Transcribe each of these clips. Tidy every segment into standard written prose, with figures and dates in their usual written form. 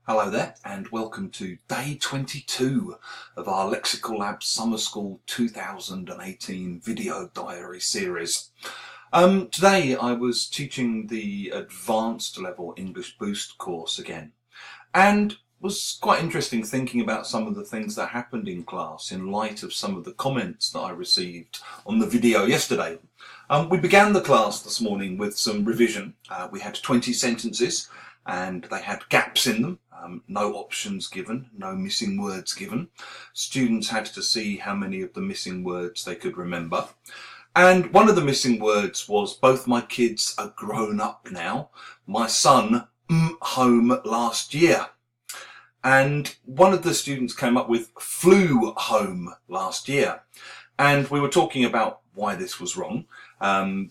Hello there and welcome to day 22 of our Lexical Lab Summer School 2018 video diary series. Today I was teaching the advanced level English Boost course again, and was quite interesting thinking about some of the things that happened in class in light of some of the comments that I received on the video yesterday. We began the class this morning with some revision. We had 20 sentences and they had gaps in them. No options given, no missing words given. Students had to see how many of the missing words they could remember. And one of the missing words was, both my kids are grown up now. My son home last year. And one of the students came up with flew home last year. And we were talking about why this was wrong,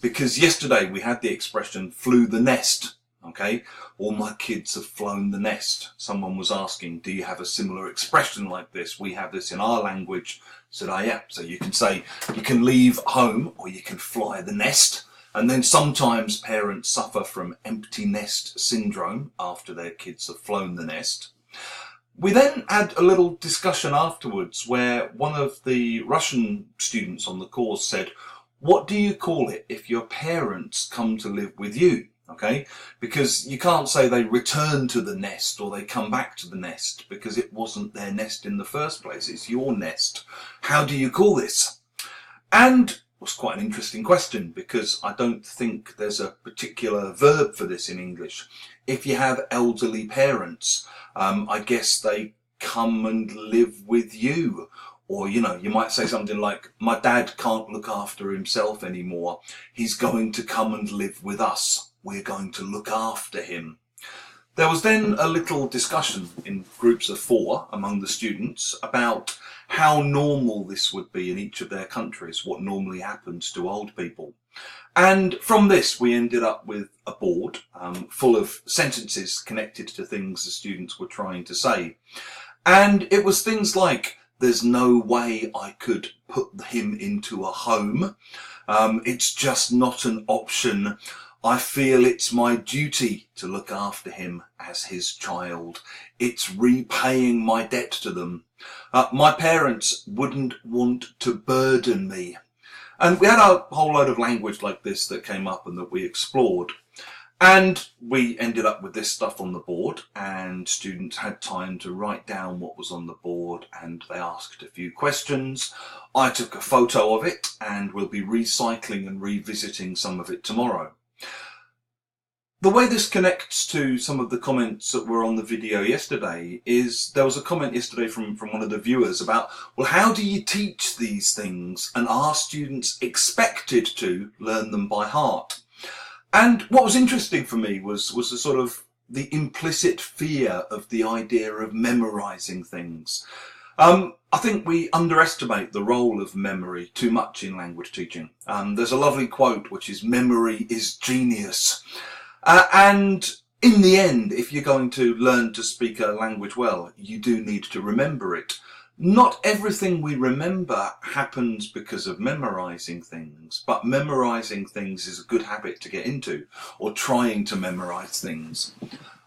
because yesterday we had the expression flew the nest. Okay, all my kids have flown the nest. Someone was asking, do you have a similar expression like this? We have this in our language. I said, yeah. So you can say, you can leave home or you can fly the nest. And then sometimes parents suffer from empty nest syndrome after their kids have flown the nest. We then had a little discussion afterwards where one of the Russian students on the course said, what do you call it if your parents come to live with you? Okay, because you can't say they return to the nest or they come back to the nest because it wasn't their nest in the first place. It's your nest. How do you call this? And it was quite an interesting question because I don't think there's a particular verb for this in English. If you have elderly parents, I guess they come and live with you. Or, you might say something like, my dad can't look after himself anymore. He's going to come and live with us. We're going to look after him. There was then a little discussion in groups of 4 among the students about how normal this would be in each of their countries, what normally happens to old people. And from this, we ended up with a board full of sentences connected to things the students were trying to say. And it was things like, there's no way I could put him into a home. It's just not an option. I feel it's my duty to look after him as his child. It's repaying my debt to them. My parents wouldn't want to burden me. And we had a whole load of language like this that came up and that we explored. And we ended up with this stuff on the board, and students had time to write down what was on the board, and they asked a few questions. I took a photo of it, and we'll be recycling and revisiting some of it tomorrow. The way this connects to some of the comments that were on the video yesterday is there was a comment yesterday from one of the viewers about, well, how do you teach these things and are students expected to learn them by heart? And what was interesting for me was the sort of the implicit fear of the idea of memorizing things. I think we underestimate the role of memory too much in language teaching. There's a lovely quote which is, memory is genius. And in the end, if you're going to learn to speak a language well, you do need to remember it. Not everything we remember happens because of memorizing things, but memorizing things is a good habit to get into, or trying to memorize things.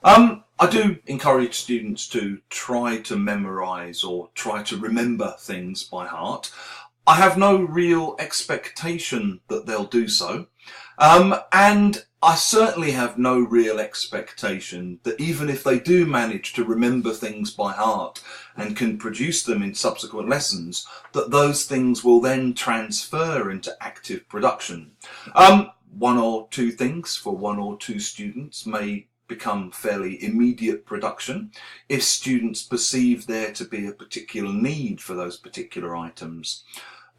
I do encourage students to try to memorize or try to remember things by heart. I have no real expectation that they'll do so. And I certainly have no real expectation that even if they do manage to remember things by heart and can produce them in subsequent lessons, that those things will then transfer into active production. 1 or 2 things for 1 or 2 students may become fairly immediate production if students perceive there to be a particular need for those particular items.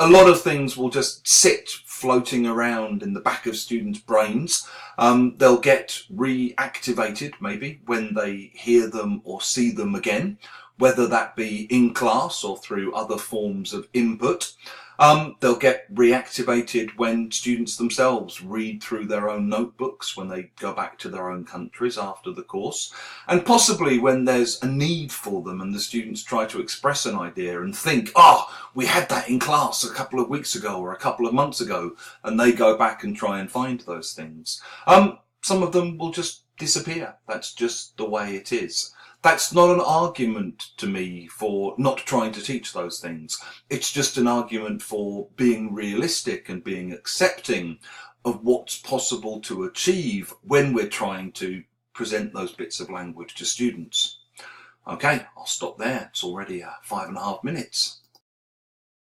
A lot of things will just sit floating around in the back of students' brains. They'll get reactivated maybe when they hear them or see them again, whether that be in class or through other forms of input. They'll get reactivated when students themselves read through their own notebooks when they go back to their own countries after the course, and possibly when there's a need for them and the students try to express an idea and think, we had that in class a couple of weeks ago or a couple of months ago, and they go back and try and find those things. Some of them will just disappear. That's just the way it is. That's not an argument to me for not trying to teach those things. It's just an argument for being realistic and being accepting of what's possible to achieve when we're trying to present those bits of language to students. Okay, I'll stop there. It's already 5.5 minutes.